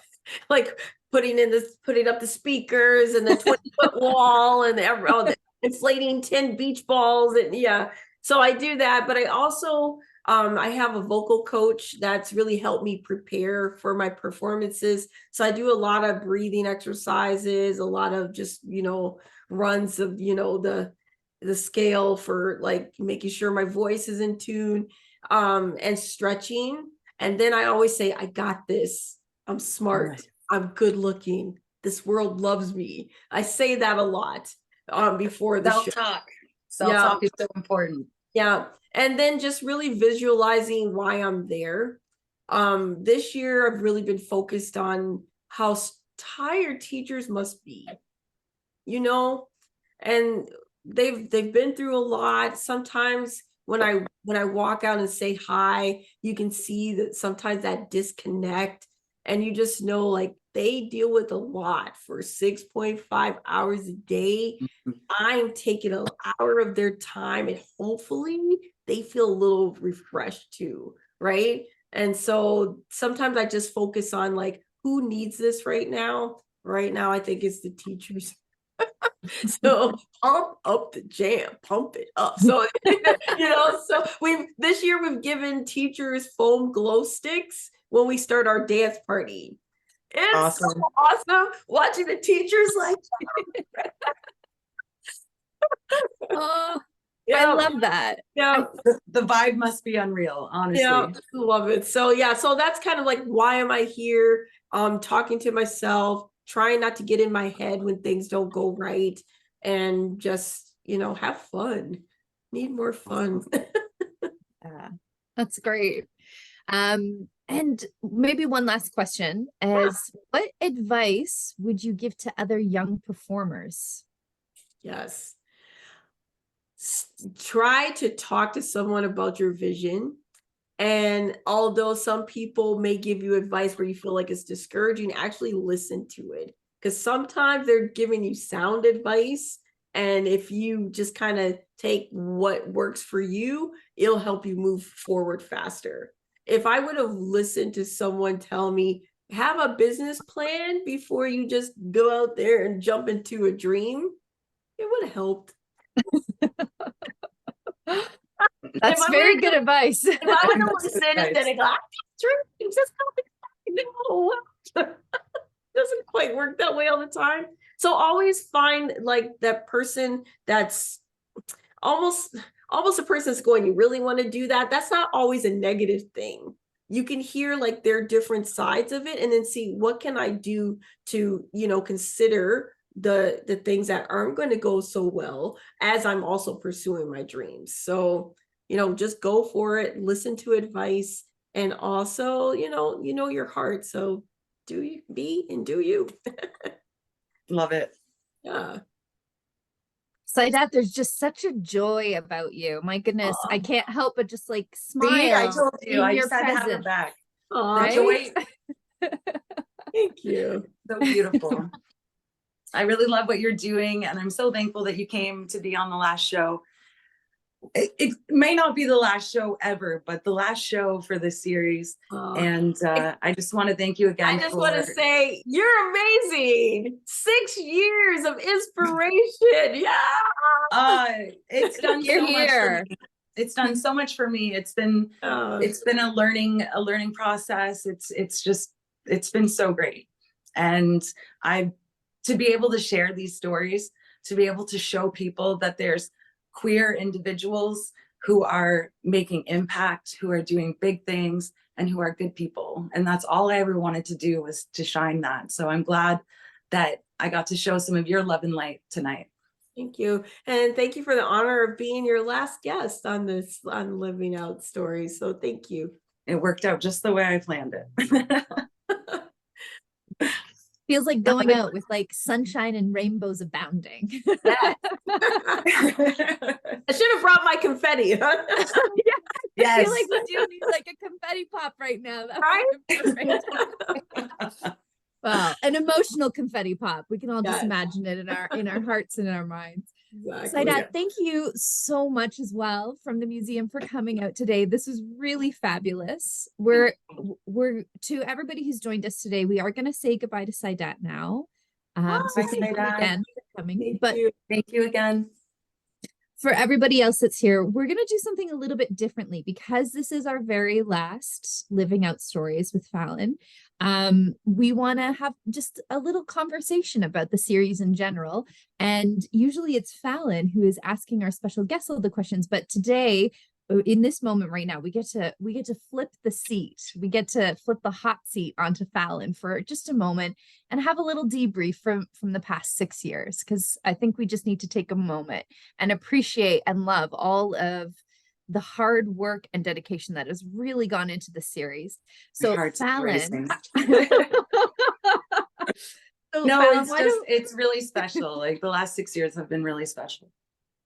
like putting up the speakers and the 20-foot wall and the inflating 10 beach balls. And yeah, so I do that. But I also, I have a vocal coach that's really helped me prepare for my performances. So I do a lot of breathing exercises, a lot of just, runs of, the scale for like making sure my voice is in tune, and stretching. And then I always say, I got this. I'm smart. Right. I'm good looking. This world loves me. I say that a lot before the show. Self-talk. Yeah. Self-talk is so important. Yeah. And then just really visualizing why I'm there. This year I've really been focused on how tired teachers must be, you know, and they've been through a lot. Sometimes when I walk out and say hi, you can see that sometimes that disconnect, and you just know like they deal with a lot for 6.5 hours a day. I'm taking an hour of their time, and hopefully they feel a little refreshed too, right? And so sometimes I just focus on like who needs this right now. Right now, I think it's the teachers. So pump up the jam, pump it up. So so this year we've given teachers foam glow sticks when we start our dance party. It's Awesome. so awesome watching the teachers like Oh, yeah, I love that. yeah. The vibe must be unreal, honestly. Yeah, love it. So yeah, so that's kind of like why am I here? Talking to myself, trying not to get in my head when things don't go right, and just have fun. Need more fun. Yeah, that's great. And maybe one last question is, what advice would you give to other young performers? Yes. Try to talk to someone about your vision. And although some people may give you advice where you feel like it's discouraging, actually listen to it. Because sometimes they're giving you sound advice. And if you just kind of take what works for you, it'll help you move forward faster. If I would have listened to someone tell me, have a business plan before you just go out there and jump into a dream, it would have helped. That's very good advice. If I would have listened instead of go, dreams, just no, doesn't quite work that way all the time. So always find like that person that's almost a person that's going, you really want to do that? That's not always a negative thing. You can hear like their different sides of it and then see what can I do to, consider the things that aren't going to go so well as I'm also pursuing my dreams. So, just go for it, listen to advice, and also, your heart. So do you be and do you. Love it. Yeah. Saidat, there's just such a joy about you. My goodness, I can't help but just like smile. See, I told you, I your just had to have her presence. back. Right? Joy. Thank you. So beautiful. I really love what you're doing, and I'm so thankful that you came to be on the last show. It may not be the last show ever, but the last show for this series. And I just want to thank you again. I just want to say you're amazing. 6 years of inspiration. Yeah. It's done so much for me. It's done so much for me. It's been a learning process. It's been so great. And to be able to share these stories, to be able to show people that there's queer individuals who are making impact, who are doing big things, and who are good people. And that's all I ever wanted to do, was to shine that. So I'm glad that I got to show some of your love and light tonight. Thank you. And thank you for the honor of being your last guest on Living Out Stories. So thank you. It worked out just the way I planned it. Feels like going out with like sunshine and rainbows abounding. Yes. I should have brought my confetti. Yeah. Yes. I feel like we do need like a confetti pop right now. Right? Well, an emotional confetti pop. We can all just imagine it in our hearts and in our minds. Exactly. Saidat, thank you so much as well from the museum for coming out today. This was really fabulous. We're to everybody who's joined us today, we are going to say goodbye to Saidat now. So thank you again for coming. Thank you again. for everybody else that's here, we're going to do something a little bit differently because this is our very last Living Out Stories with Falynn. We want to have just a little conversation about the series in general. And usually it's Falynn who is asking our special guests all the questions. But today, in this moment right now, we get to flip the seat. We get to flip the hot seat onto Falynn for just a moment and have a little debrief from the past 6 years, because I think we just need to take a moment and appreciate and love all of the hard work and dedication that has really gone into the series. So Falynn, no, Falynn, it's really special. Like the last 6 years have been really special.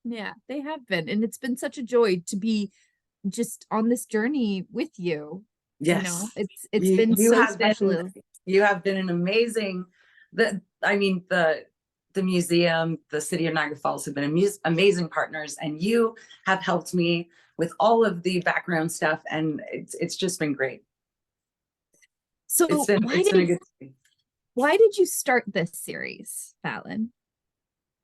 Yeah, they have been. And it's been such a joy to be just on this journey with you. Yes. You know, it's been so special. You have been an amazing, the museum, the city of Niagara Falls have been amazing partners, and you have helped me with all of the background stuff, and it's just been great. So why did you start this series, Falynn?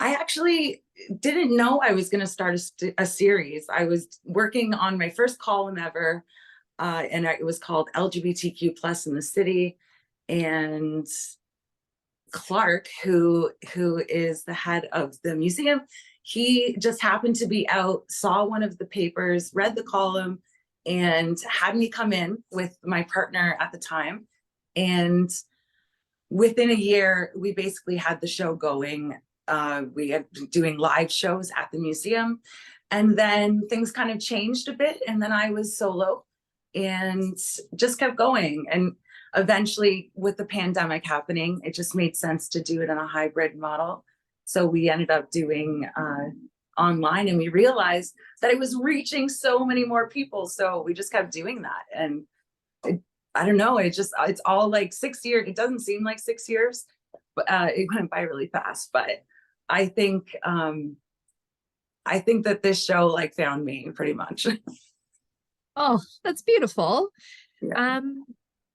I actually didn't know I was going to start a series. I was working on my first column ever, and it was called LGBTQ plus in the city. And Clark, who is the head of the museum, he just happened to be out, saw one of the papers, read the column, and had me come in with my partner at the time. And within a year, we basically had the show going. We had been doing live shows at the museum, and then things kind of changed a bit, and then I was solo and just kept going. And eventually, with the pandemic happening, it just made sense to do it in a hybrid model. So we ended up doing online, and we realized that it was reaching so many more people. So we just kept doing that. And I don't know, it's all like 6 years. It doesn't seem like 6 years, but it went by really fast. But I think that this show like found me pretty much. Oh, that's beautiful. Yeah.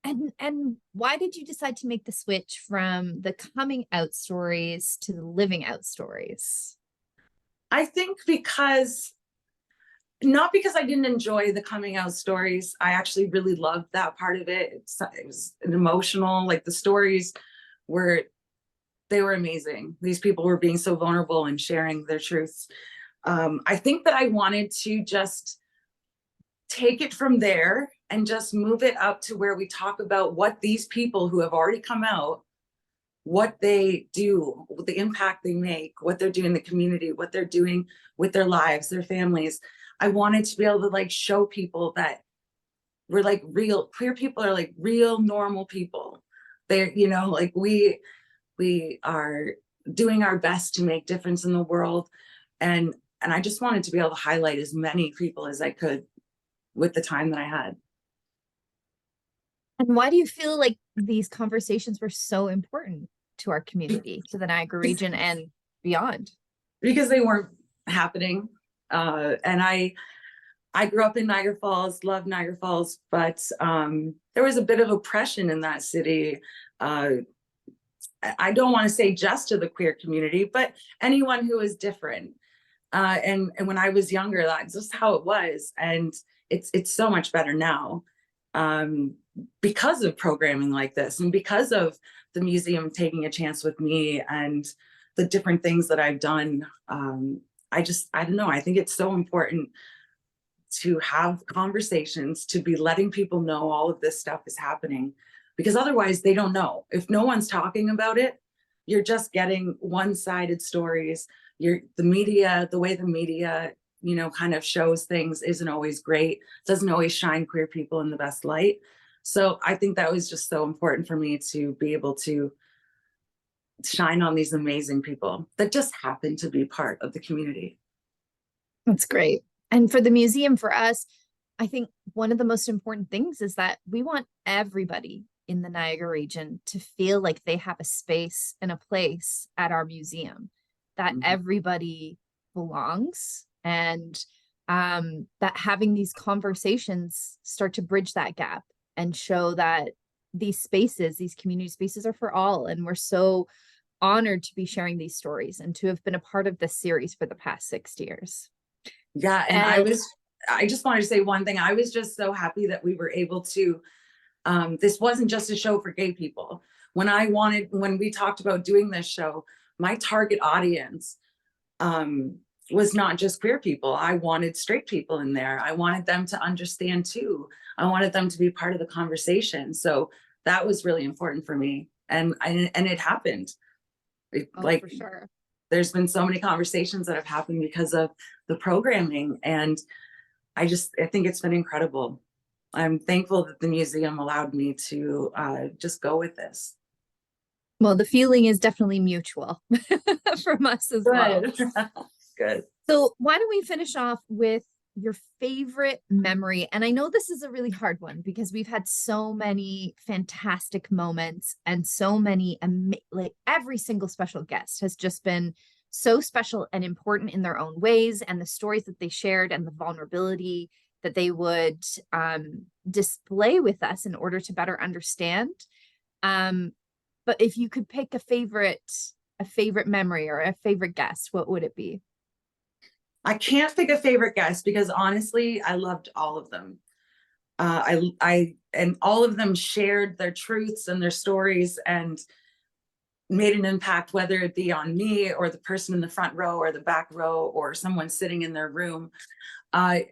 And why did you decide to make the switch from the coming out stories to the living out stories? I think not because I didn't enjoy the coming out stories. I actually really loved that part of it. It was an emotional, like the stories they were amazing. These people were being so vulnerable and sharing their truths. I think that I wanted to just take it from there and just move it up to where we talk about what these people who have already come out, what they do, the impact they make, what they're doing in the community, what they're doing with their lives, their families. I wanted to be able to like show people that we're like queer people are like real normal people. They're, like we are doing our best to make difference in the world. And I just wanted to be able to highlight as many people as I could with the time that I had. And why do you feel like these conversations were so important to our community, to the Niagara region and beyond? Because they weren't happening. And I grew up in Niagara Falls, love Niagara Falls, but there was a bit of oppression in that city. I don't want to say just to the queer community, but anyone who is different. And when I was younger, that's just how it was. And it's so much better now because of programming like this, and because of the museum taking a chance with me and the different things that I've done. I don't know. I think it's so important to have conversations, to be letting people know all of this stuff is happening, because otherwise they don't know. If no one's talking about it, you're just getting one-sided stories. The way the media, kind of shows things isn't always great, doesn't always shine queer people in the best light. So I think that was just so important for me to be able to shine on these amazing people that just happen to be part of the community. That's great. And for the museum, for us, I think one of the most important things is that we want everybody in the Niagara region to feel like they have a space and a place at our museum, that everybody belongs, and that having these conversations start to bridge that gap and show that these spaces, these community spaces, are for all. And we're so honored to be sharing these stories and to have been a part of this series for the past 6 years. Yeah, and And I just wanted to say one thing. I was just so happy that we were able to, this wasn't just a show for gay people. When we talked about doing this show, my target audience was not just queer people. I wanted straight people in there. I wanted them to understand too. I wanted them to be part of the conversation. So that was really important for me. And it happened. for sure. There's been so many conversations that have happened because of the programming. And I think it's been incredible. I'm thankful that the museum allowed me to just go with this. Well, the feeling is definitely mutual from us as well. Good. So why don't we finish off with your favorite memory? And I know this is a really hard one because we've had so many fantastic moments and so many, like every single special guest has just been so special and important in their own ways, and the stories that they shared and the vulnerability that they would display with us in order to better understand. But if you could pick a favorite memory or a favorite guest, what would it be? I can't pick a favorite guest because honestly, I loved all of them. And all of them shared their truths and their stories and made an impact, whether it be on me or the person in the front row or the back row or someone sitting in their room. I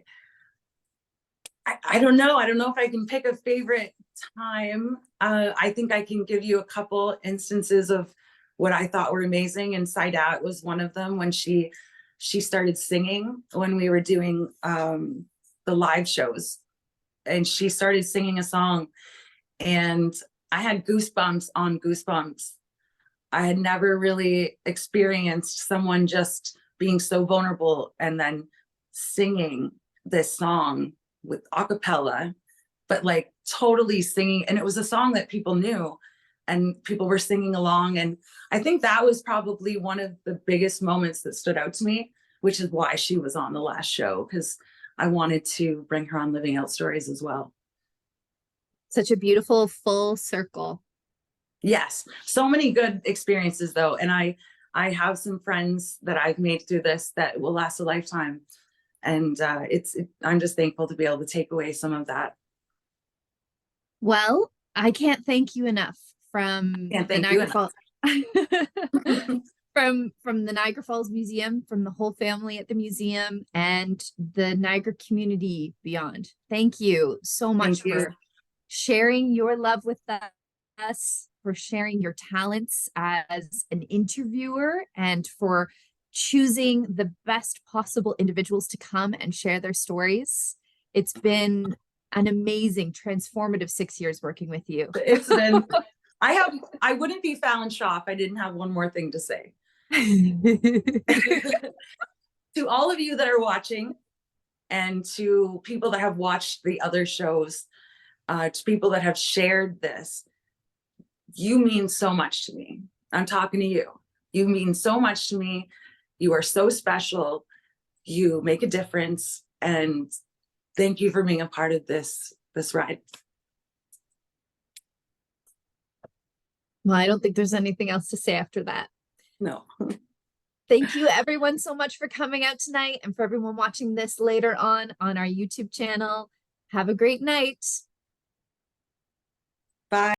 don't know. I don't know if I can pick a favorite time. I think I can give you a couple instances of what I thought were amazing. And Saidat was one of them when she started singing when we were doing the live shows. And she started singing a song and I had goosebumps on goosebumps. I had never really experienced someone just being so vulnerable and then singing this song with a cappella, but like totally singing. And it was a song that people knew and people were singing along. And I think that was probably one of the biggest moments that stood out to me, which is why she was on the last show, because I wanted to bring her on Living Out Stories as well. Such a beautiful full circle. Yes, so many good experiences though. And I have some friends that I've made through this that will last a lifetime. And I'm just thankful to be able to take away some of that. Well, I can't thank you enough from the Niagara Falls from the Niagara Falls Museum, from the whole family at the museum, and the Niagara community beyond. Thank you so much for sharing your love with us, for sharing your talents as an interviewer, and for choosing the best possible individuals to come and share their stories. It's been an amazing, transformative 6 years working with you. It's been, I wouldn't be Falynn Shaw if I didn't have one more thing to say. To all of you that are watching, and to people that have watched the other shows, to people that have shared this, you mean so much to me. I'm talking to you. You mean so much to me. You are so special. You make a difference. And thank you for being a part of this ride. Well, I don't think there's anything else to say after that. No. Thank you everyone so much for coming out tonight, and for everyone watching this later on our YouTube channel. Have a great night. Bye.